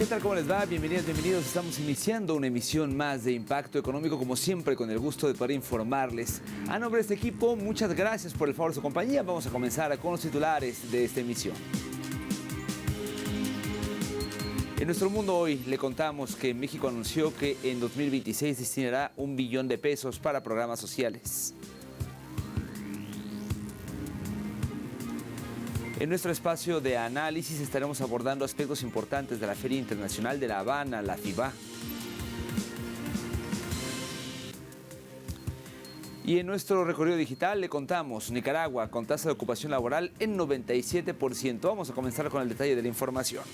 ¿Qué tal? ¿Cómo les va? Bienvenidas, bienvenidos. Estamos iniciando una emisión más de Impacto Económico, como siempre, con el gusto de poder informarles. A nombre de este equipo, muchas gracias por el favor de su compañía. Vamos a comenzar con los titulares de esta emisión. En nuestro mundo hoy le contamos que México anunció que en 2026 destinará $1 billón para programas sociales. En nuestro espacio de análisis estaremos abordando aspectos importantes de la Feria Internacional de La Habana, la FIBA. Y en nuestro recorrido digital le contamos Nicaragua con tasa de ocupación laboral en 97%. Vamos a comenzar con el detalle de la información.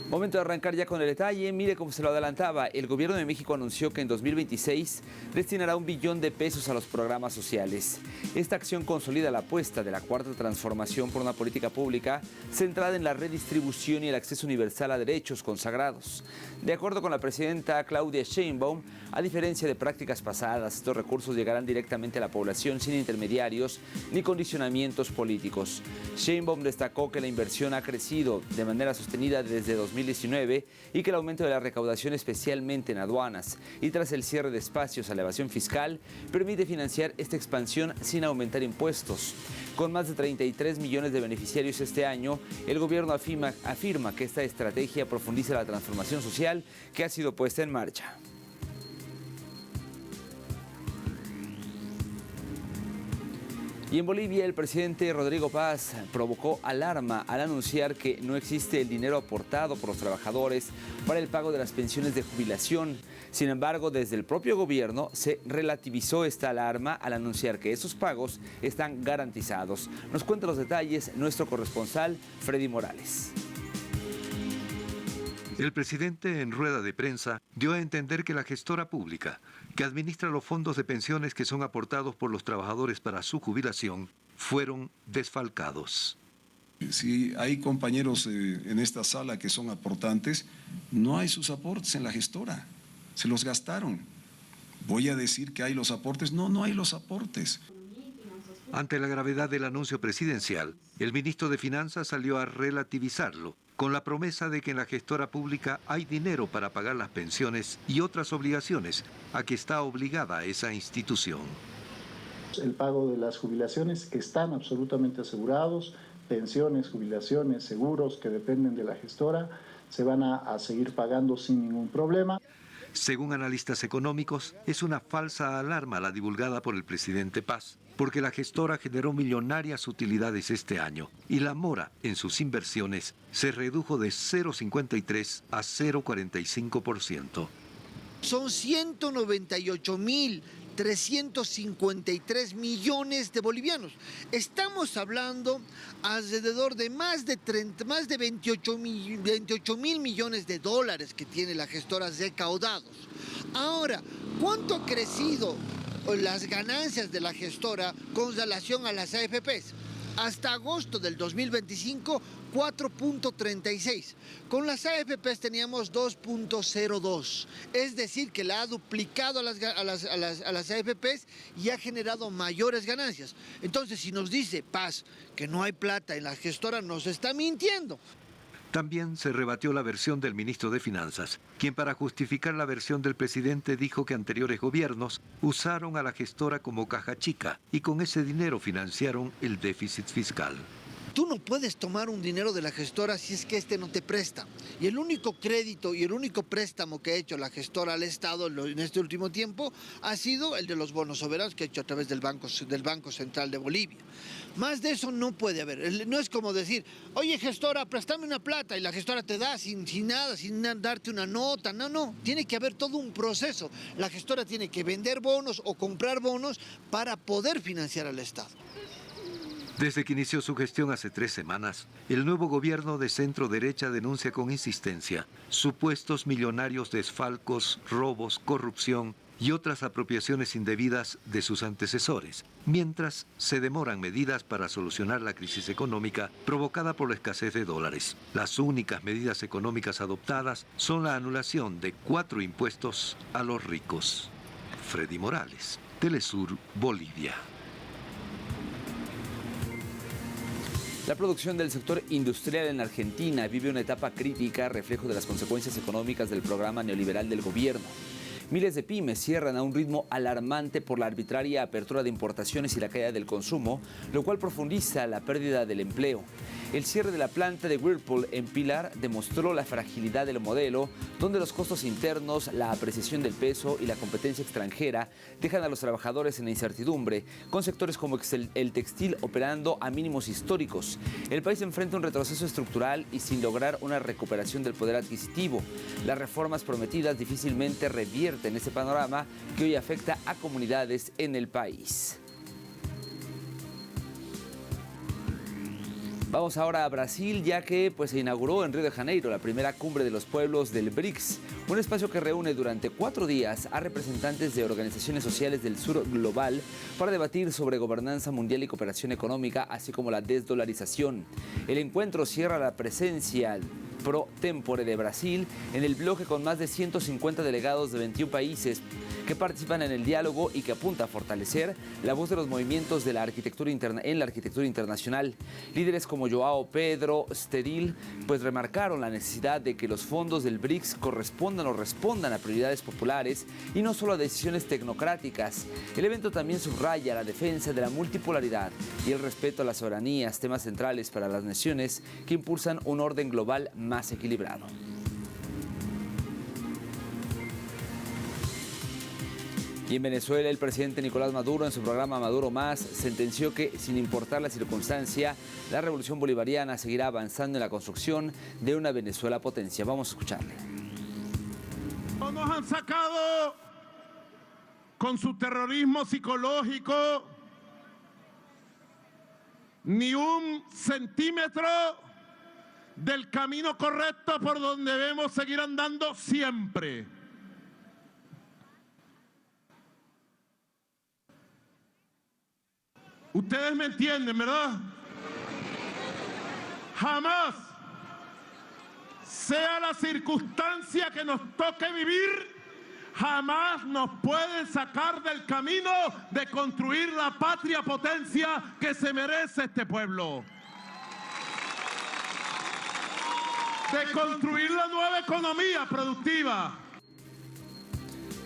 Momento de arrancar ya con el detalle. Mire cómo se lo adelantaba. El gobierno de México anunció que en 2026 destinará $1 billón a los programas sociales. Esta acción consolida la apuesta de la Cuarta Transformación por una política pública centrada en la redistribución y el acceso universal a derechos consagrados. De acuerdo con la presidenta Claudia Sheinbaum, a diferencia de prácticas pasadas, estos recursos llegarán directamente a la población sin intermediarios ni condicionamientos políticos. Sheinbaum destacó que la inversión ha crecido de manera sostenida desde 2019 y que el aumento de la recaudación, especialmente en aduanas y tras el cierre de espacios a la evasión fiscal, permite financiar esta expansión sin aumentar impuestos. Con más de 33 millones de beneficiarios este año, el gobierno afirma que esta estrategia profundiza la transformación social que ha sido puesta en marcha. Y en Bolivia, el presidente Rodrigo Paz provocó alarma al anunciar que no existe el dinero aportado por los trabajadores para el pago de las pensiones de jubilación. Sin embargo, desde el propio gobierno se relativizó esta alarma al anunciar que esos pagos están garantizados. Nos cuenta los detalles nuestro corresponsal, Freddy Morales. El presidente en rueda de prensa dio a entender que la gestora pública, que administra los fondos de pensiones que son aportados por los trabajadores para su jubilación, fueron desfalcados. Si hay compañeros en esta sala que son aportantes, no hay sus aportes en la gestora, se los gastaron. ¿Voy a decir que hay los aportes? No, no hay los aportes. Ante la gravedad del anuncio presidencial, el ministro de Finanzas salió a relativizarlo, con la promesa de que en la gestora pública hay dinero para pagar las pensiones y otras obligaciones a que está obligada esa institución. El pago de las jubilaciones que están absolutamente asegurados, pensiones, jubilaciones, seguros que dependen de la gestora, se van a seguir pagando sin ningún problema. Según analistas económicos, es una falsa alarma la divulgada por el presidente Paz, porque la gestora generó millonarias utilidades este año y la mora en sus inversiones se redujo de 0,53 a 0,45%. Son 198.353 millones de bolivianos. Estamos hablando alrededor de más de 28 mil millones de dólares que tiene la gestora recaudados. Ahora, ¿cuánto ha crecido las ganancias de la gestora con relación a las AFPs? Hasta agosto del 2025, 4.36. Con las AFPs teníamos 2.02. Es decir, que la ha duplicado a las AFPs y ha generado mayores ganancias. Entonces, si nos dice Paz que no hay plata en la gestora, nos está mintiendo. También se rebatió la versión del ministro de Finanzas, quien para justificar la versión del presidente dijo que anteriores gobiernos usaron a la gestora como caja chica y con ese dinero financiaron el déficit fiscal. Tú no puedes tomar un dinero de la gestora si es que este no te presta. Y el único crédito y el único préstamo que ha hecho la gestora al Estado en este último tiempo ha sido el de los bonos soberanos que ha hecho a través del Banco Central de Bolivia. Más de eso no puede haber. No es como decir, oye gestora, préstame una plata y la gestora te da sin nada, sin darte una nota. No, tiene que haber todo un proceso. La gestora tiene que vender bonos o comprar bonos para poder financiar al Estado. Desde que inició su gestión hace 3 semanas, el nuevo gobierno de centro derecha denuncia con insistencia supuestos millonarios desfalcos, robos, corrupción y otras apropiaciones indebidas de sus antecesores, mientras se demoran medidas para solucionar la crisis económica provocada por la escasez de dólares. Las únicas medidas económicas adoptadas son la anulación de 4 impuestos a los ricos. Freddy Morales, Telesur, Bolivia. La producción del sector industrial en Argentina vive una etapa crítica, reflejo de las consecuencias económicas del programa neoliberal del gobierno. Miles de pymes cierran a un ritmo alarmante por la arbitraria apertura de importaciones y la caída del consumo, lo cual profundiza la pérdida del empleo. El cierre de la planta de Whirlpool en Pilar demostró la fragilidad del modelo, donde los costos internos, la apreciación del peso y la competencia extranjera dejan a los trabajadores en la incertidumbre, con sectores como el textil operando a mínimos históricos. El país enfrenta un retroceso estructural y sin lograr una recuperación del poder adquisitivo. Las reformas prometidas difícilmente revierten ese panorama que hoy afecta a comunidades en el país. Vamos ahora a Brasil, ya que se inauguró en Río de Janeiro la primera cumbre de los pueblos del BRICS, un espacio que reúne durante 4 días a representantes de organizaciones sociales del sur global para debatir sobre gobernanza mundial y cooperación económica, así como la desdolarización. El encuentro cierra la presencia pro tempore de Brasil en el bloque con más de 150 delegados de 21 países que participan en el diálogo y que apunta a fortalecer la voz de los movimientos de la arquitectura en la arquitectura internacional. Líderes como João Pedro Stedil remarcaron la necesidad de que los fondos del BRICS correspondan o respondan a prioridades populares y no solo a decisiones tecnocráticas. El evento también subraya la defensa de la multipolaridad y el respeto a las soberanías, temas centrales para las naciones que impulsan un orden global más equilibrado. Y en Venezuela, el presidente Nicolás Maduro, en su programa Maduro Más, sentenció que, sin importar la circunstancia, la revolución bolivariana seguirá avanzando en la construcción de una Venezuela potencia. Vamos a escucharle. No nos han sacado con su terrorismo psicológico ni un centímetro del camino correcto por donde debemos seguir andando siempre. Ustedes me entienden, ¿verdad? Jamás, sea la circunstancia que nos toque vivir, jamás nos pueden sacar del camino de construir la patria potencia que se merece este pueblo. De construir la nueva economía productiva.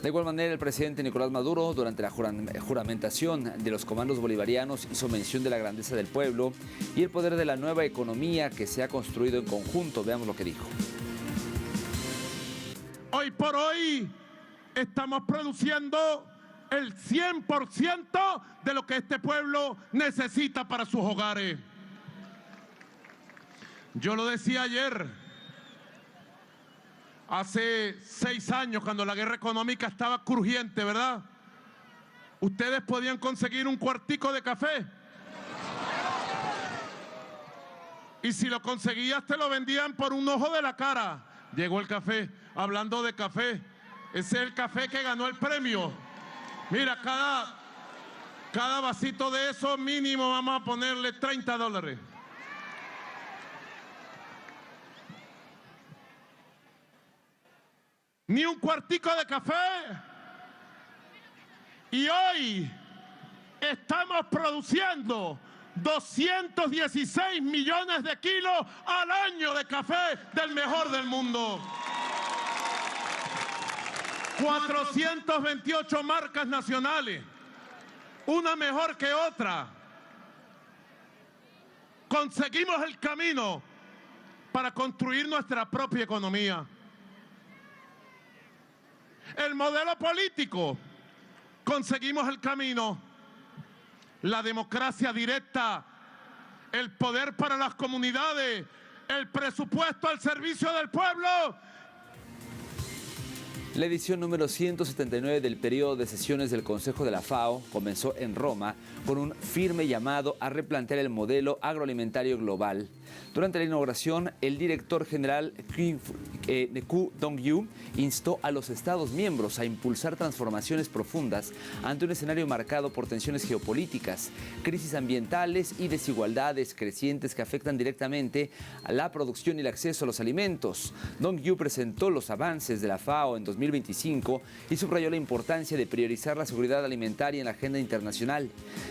De igual manera, el presidente Nicolás Maduro, durante la juramentación de los comandos bolivarianos, hizo mención de la grandeza del pueblo y el poder de la nueva economía que se ha construido en conjunto. Veamos lo que dijo. Hoy por hoy estamos produciendo el 100% de lo que este pueblo necesita para sus hogares. Yo lo decía ayer. Hace 6 años, cuando la guerra económica estaba crujiente, ¿verdad? Ustedes podían conseguir un cuartico de café. Y si lo conseguías, te lo vendían por un ojo de la cara. Llegó el café. Hablando de café, ese es el café que ganó el premio. Mira, cada vasito de eso mínimo vamos a ponerle $30. Ni un cuartico de café. Y hoy estamos produciendo 216 millones de kilos al año de café del mejor del mundo. 428 marcas nacionales, una mejor que otra. Conseguimos el camino para construir nuestra propia economía. El modelo político, conseguimos el camino, la democracia directa, el poder para las comunidades, el presupuesto al servicio del pueblo. La edición número 179 del periodo de sesiones del Consejo de la FAO comenzó en Roma con un firme llamado a replantear el modelo agroalimentario global. Durante la inauguración, el director general Koo Dong-yu instó a los Estados miembros a impulsar transformaciones profundas ante un escenario marcado por tensiones geopolíticas, crisis ambientales y desigualdades crecientes que afectan directamente a la producción y el acceso a los alimentos. Dong-yu presentó los avances de la FAO en 2025 y subrayó la importancia de priorizar la seguridad alimentaria en la agenda internacional.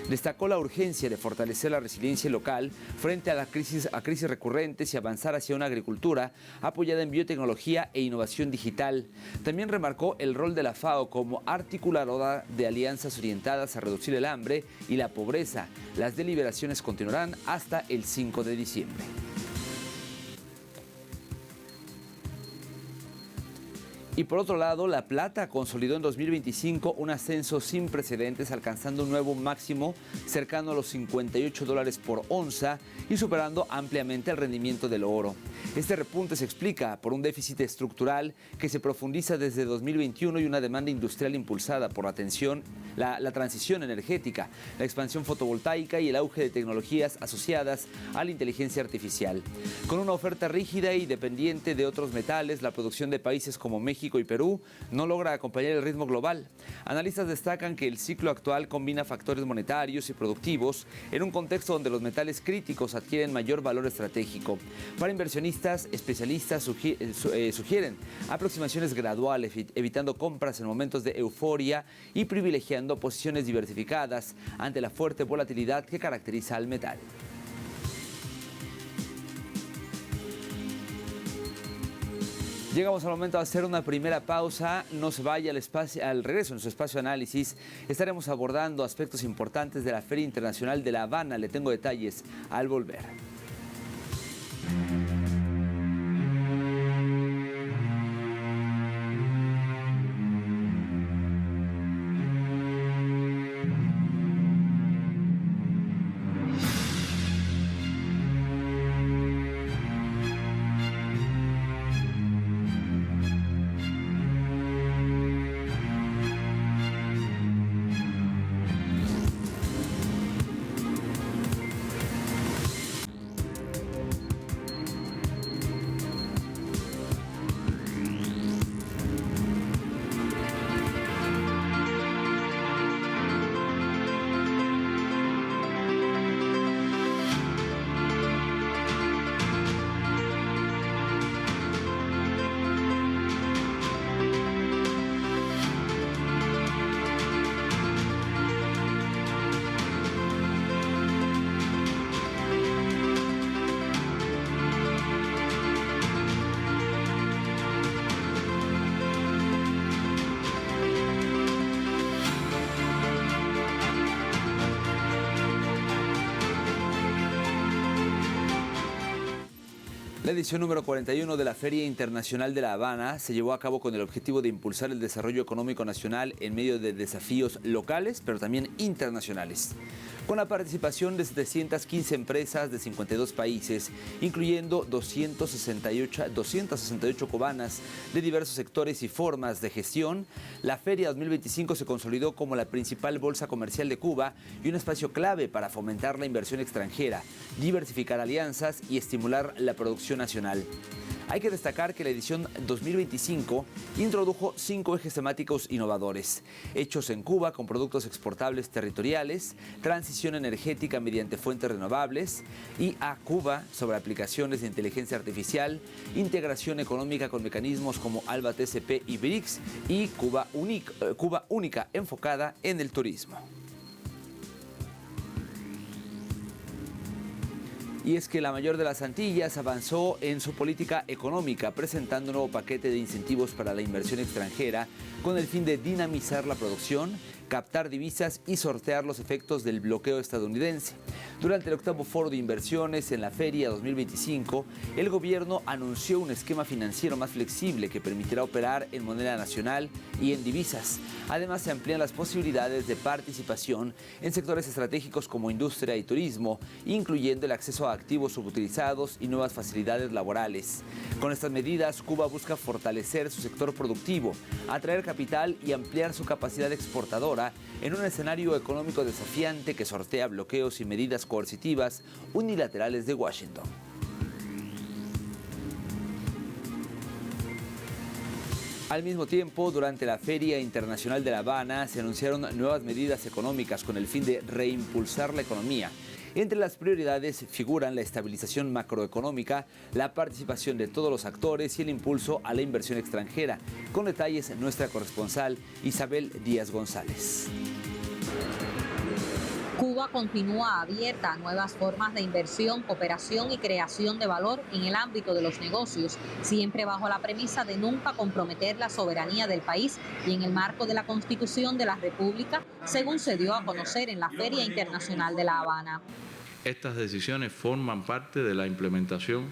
Destacó la urgencia de fortalecer la resiliencia local frente a crisis recurrentes y avanzar hacia una agricultura apoyada en biotecnología e innovación digital. También remarcó el rol de la FAO como articuladora de alianzas orientadas a reducir el hambre y la pobreza. Las deliberaciones continuarán hasta el 5 de diciembre. Y por otro lado, La Plata consolidó en 2025 un ascenso sin precedentes, alcanzando un nuevo máximo cercano a los $58 por onza y superando ampliamente el rendimiento del oro. Este repunte se explica por un déficit estructural que se profundiza desde 2021 y una demanda industrial impulsada por la transición energética, la expansión fotovoltaica y el auge de tecnologías asociadas a la inteligencia artificial. Con una oferta rígida y dependiente de otros metales, la producción de países como México y Perú no logra acompañar el ritmo global. Analistas destacan que el ciclo actual combina factores monetarios y productivos en un contexto donde los metales críticos adquieren mayor valor estratégico. Para inversionistas, especialistas sugieren aproximaciones graduales, evitando compras en momentos de euforia y privilegiando posiciones diversificadas ante la fuerte volatilidad que caracteriza al metal. Llegamos al momento de hacer una primera pausa. No se vaya al regreso en su espacio de análisis. Estaremos abordando aspectos importantes de la Feria Internacional de La Habana. Le tengo detalles al volver. La edición número 41 de la Feria Internacional de La Habana se llevó a cabo con el objetivo de impulsar el desarrollo económico nacional en medio de desafíos locales, pero también internacionales. Con la participación de 715 empresas de 52 países, incluyendo 268 cubanas de diversos sectores y formas de gestión, la Feria 2025 se consolidó como la principal bolsa comercial de Cuba y un espacio clave para fomentar la inversión extranjera, diversificar alianzas y estimular la producción nacional. Hay que destacar que la edición 2025 introdujo 5 ejes temáticos innovadores: hechos en Cuba con productos exportables territoriales, transición energética mediante fuentes renovables, y a Cuba sobre aplicaciones de inteligencia artificial, integración económica con mecanismos como ALBA TCP y BRICS, y Cuba única enfocada en el turismo. Y es que la mayor de las Antillas avanzó en su política económica, presentando un nuevo paquete de incentivos para la inversión extranjera con el fin de dinamizar la producción, captar divisas y sortear los efectos del bloqueo estadounidense. Durante el 8º Foro de Inversiones en la Feria 2025, el gobierno anunció un esquema financiero más flexible que permitirá operar en moneda nacional y en divisas. Además, se amplían las posibilidades de participación en sectores estratégicos como industria y turismo, incluyendo el acceso a activos subutilizados y nuevas facilidades laborales. Con estas medidas, Cuba busca fortalecer su sector productivo, atraer capital y ampliar su capacidad exportadora en un escenario económico desafiante que sortea bloqueos y medidas coercitivas unilaterales de Washington. Al mismo tiempo, durante la Feria Internacional de La Habana se anunciaron nuevas medidas económicas con el fin de reimpulsar la economía. Entre las prioridades figuran la estabilización macroeconómica, la participación de todos los actores y el impulso a la inversión extranjera. Con detalles, nuestra corresponsal Isabel Díaz González. Cuba continúa abierta a nuevas formas de inversión, cooperación y creación de valor en el ámbito de los negocios, siempre bajo la premisa de nunca comprometer la soberanía del país y en el marco de la Constitución de la República, según se dio a conocer en la Feria Internacional de La Habana. Estas decisiones forman parte de la implementación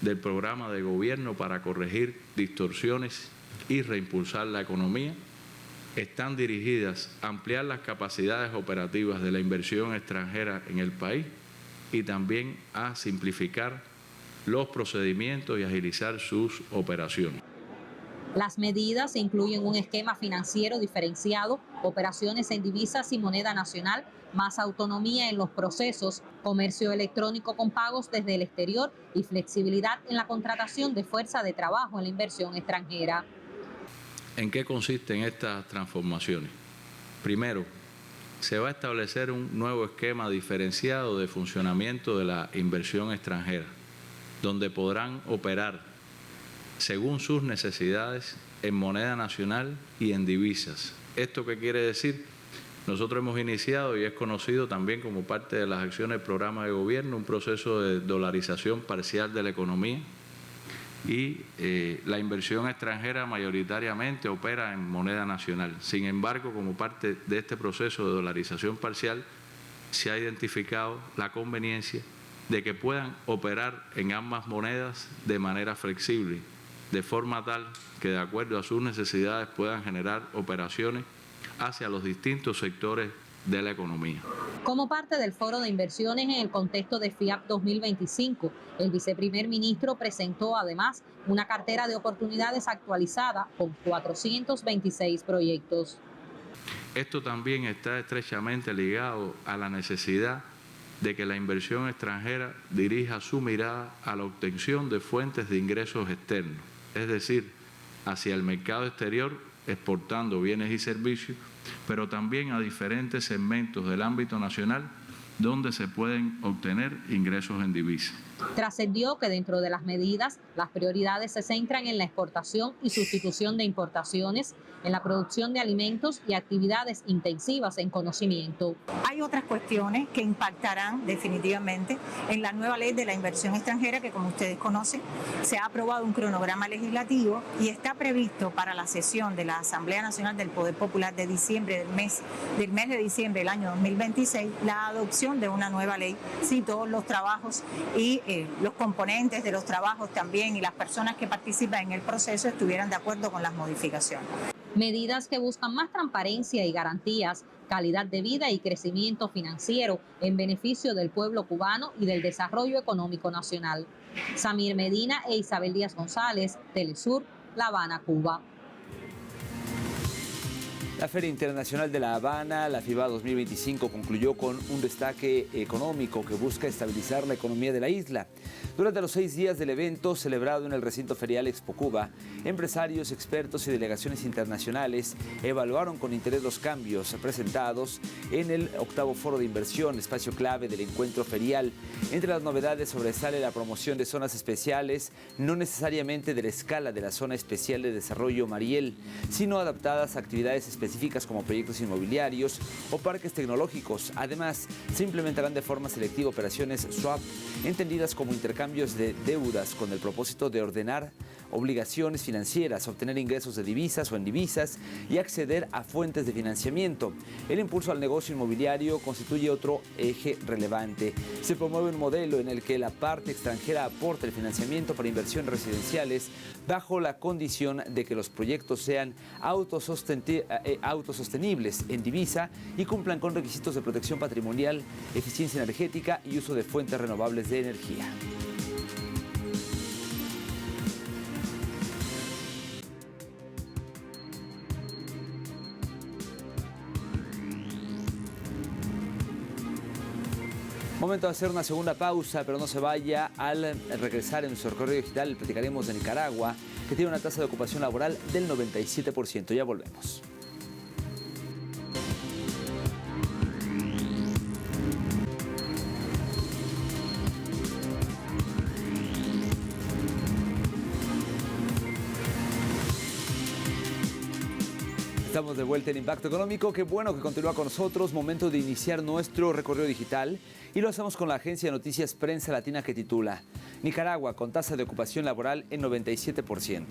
del programa de gobierno para corregir distorsiones y reimpulsar la economía. Están dirigidas a ampliar las capacidades operativas de la inversión extranjera en el país y también a simplificar los procedimientos y agilizar sus operaciones. Las medidas incluyen un esquema financiero diferenciado, operaciones en divisas y moneda nacional, más autonomía en los procesos, comercio electrónico con pagos desde el exterior y flexibilidad en la contratación de fuerza de trabajo en la inversión extranjera. ¿En qué consisten estas transformaciones? Primero, se va a establecer un nuevo esquema diferenciado de funcionamiento de la inversión extranjera, donde podrán operar según sus necesidades en moneda nacional y en divisas. ¿Esto qué quiere decir? Nosotros hemos iniciado, y es conocido también como parte de las acciones del programa de gobierno, un proceso de dolarización parcial de la economía. Y la inversión extranjera mayoritariamente opera en moneda nacional. Sin embargo, como parte de este proceso de dolarización parcial, se ha identificado la conveniencia de que puedan operar en ambas monedas de manera flexible, de forma tal que de acuerdo a sus necesidades puedan generar operaciones hacia los distintos sectores de la economía. Como parte del Foro de Inversiones en el contexto de FIAP 2025, el viceprimer ministro presentó además una cartera de oportunidades actualizada con 426 proyectos. Esto también está estrechamente ligado a la necesidad de que la inversión extranjera dirija su mirada a la obtención de fuentes de ingresos externos, es decir, hacia el mercado exterior, exportando bienes y servicios, pero también a diferentes segmentos del ámbito nacional donde se pueden obtener ingresos en divisas. Trascendió que dentro de las medidas, las prioridades se centran en la exportación y sustitución de importaciones, en la producción de alimentos y actividades intensivas en conocimiento. Hay otras cuestiones que impactarán definitivamente en la nueva ley de la inversión extranjera que, como ustedes conocen, se ha aprobado un cronograma legislativo y está previsto para la sesión de la Asamblea Nacional del Poder Popular de diciembre del mes de diciembre del año 2026 la adopción de una nueva ley si todos los trabajos y los componentes de los trabajos también y las personas que participan en el proceso estuvieran de acuerdo con las modificaciones. Medidas que buscan más transparencia y garantías, calidad de vida y crecimiento financiero en beneficio del pueblo cubano y del desarrollo económico nacional. Samir Medina e Isabel Díaz González, Telesur, La Habana, Cuba. La Feria Internacional de La Habana, la FIBA 2025, concluyó con un destaque económico que busca estabilizar la economía de la isla. Durante los 6 días del evento, celebrado en el recinto ferial Expo Cuba, empresarios, expertos y delegaciones internacionales evaluaron con interés los cambios presentados en el 8º Foro de Inversión, espacio clave del encuentro ferial. Entre las novedades sobresale la promoción de zonas especiales, no necesariamente de la escala de la Zona Especial de Desarrollo Mariel, sino adaptadas a actividades específicas como proyectos inmobiliarios o parques tecnológicos. Además, se implementarán de forma selectiva operaciones swap, entendidas como intercambios de deudas con el propósito de ordenar obligaciones financieras, obtener ingresos de divisas o en divisas y acceder a fuentes de financiamiento. El impulso al negocio inmobiliario constituye otro eje relevante. Se promueve un modelo en el que la parte extranjera aporta el financiamiento para inversiones residenciales bajo la condición de que los proyectos sean autosostenibles en divisa y cumplan con requisitos de protección patrimonial, eficiencia energética y uso de fuentes renovables de energía. Momento de hacer una segunda pausa, pero no se vaya. Al regresar en nuestro recorrido digital platicaremos de Nicaragua, que tiene una tasa de ocupación laboral del 97%. Ya volvemos. Estamos de vuelta en Impacto Económico. Qué bueno que continúa con nosotros. Momento de iniciar nuestro recorrido digital y lo hacemos con la agencia de noticias Prensa Latina, que titula Nicaragua con tasa de ocupación laboral en 97%.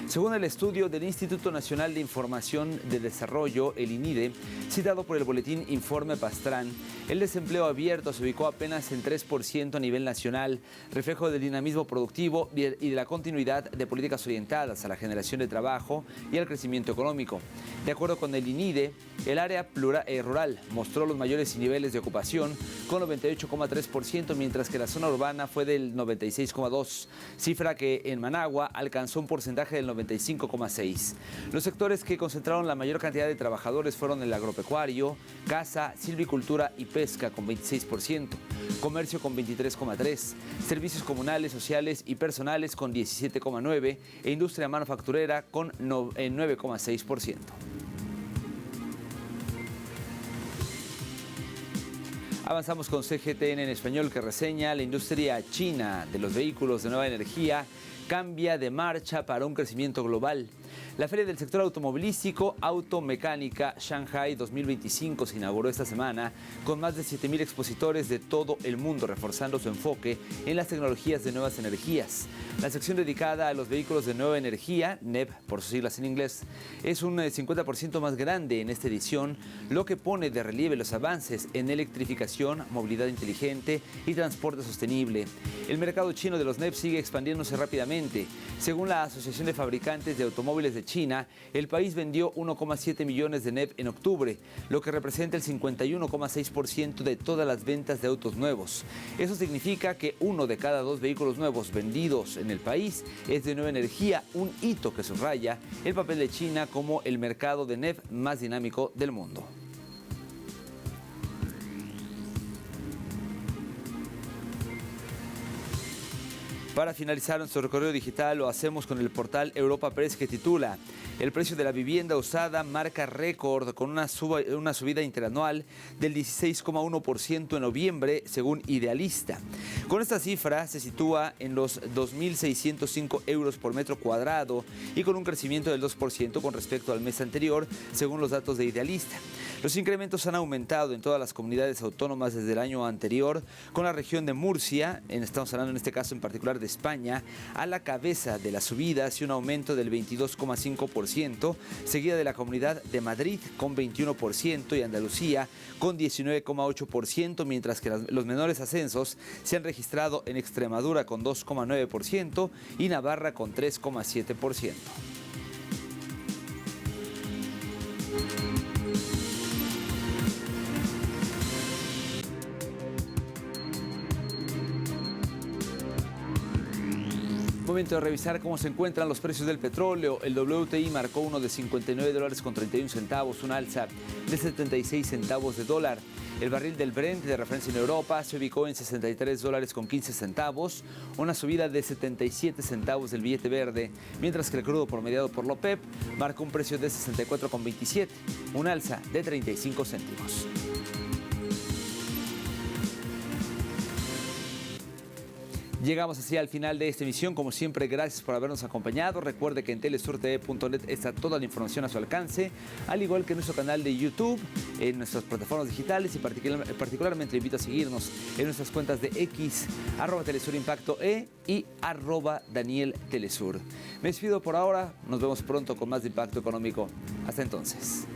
Según el estudio del Instituto Nacional de Información de Desarrollo, el INIDE, citado por el boletín Informe Pastrán, el desempleo abierto se ubicó apenas en 3% a nivel nacional, reflejo del dinamismo productivo y de la continuidad de políticas orientadas a la generación de trabajo y al crecimiento económico. De acuerdo con el INIDE, el área rural mostró los mayores niveles de ocupación con 98,3%, mientras que la zona urbana fue del 96,2%, cifra que en Managua alcanzó un porcentaje del 95,6%. Los sectores que concentraron la mayor cantidad de trabajadores fueron el agropecuario, caza, silvicultura y pesca con 26%, comercio con 23,3%, servicios comunales, sociales y personales con 17,9% e industria manufacturera con 9,6%. Avanzamos con CGTN en español, que reseña: la industria china de los vehículos de nueva energía cambia de marcha para un crecimiento global. La Feria del Sector Automovilístico Automecánica Shanghai 2025 se inauguró esta semana con más de 7,000 expositores de todo el mundo, reforzando su enfoque en las tecnologías de nuevas energías. La sección dedicada a los vehículos de nueva energía, NEV por sus siglas en inglés, es un 50% más grande en esta edición, lo que pone de relieve los avances en electrificación, movilidad inteligente y transporte sostenible. El mercado chino de los NEV sigue expandiéndose rápidamente. Según la Asociación de Fabricantes de Automóviles de China, el país vendió 1,7 millones de NEV en octubre, lo que representa el 51,6% de todas las ventas de autos nuevos. Eso significa que 1 de cada 2 vehículos nuevos vendidos en el país es de nueva energía, un hito que subraya el papel de China como el mercado de NEV más dinámico del mundo. Para finalizar nuestro recorrido digital, lo hacemos con el portal Europa Press, que titula: el precio de la vivienda usada marca récord con una subida interanual del 16,1% en noviembre, según Idealista. Con esta cifra se sitúa en los 2.605 euros por metro cuadrado y con un crecimiento del 2% con respecto al mes anterior, según los datos de Idealista. Los incrementos han aumentado en todas las comunidades autónomas desde el año anterior, con la región de Murcia, estamos hablando en este caso en particular de España, a la cabeza de las subidas y un aumento del 22,5%, seguida de la Comunidad de Madrid con 21% y Andalucía con 19,8%, mientras que los menores ascensos se han registrado en Extremadura con 2,9% y Navarra con 3,7%. Momento de revisar cómo se encuentran los precios del petróleo. El WTI marcó uno de $59.31, un alza de 76 centavos de dólar. El barril del Brent, de referencia en Europa, se ubicó en $63.15, una subida de 77 centavos del billete verde, mientras que el crudo promediado por la OPEP marcó un precio de 64,27, un alza de 35 céntimos. Llegamos así al final de esta emisión. Como siempre, gracias por habernos acompañado. Recuerde que en telesurtv.net está toda la información a su alcance, al igual que en nuestro canal de YouTube, en nuestras plataformas digitales, y particularmente invito a seguirnos en nuestras cuentas de X, @TelesurImpactoE y @DanielTelesur. Me despido por ahora. Nos vemos pronto con más de Impacto Económico. Hasta entonces.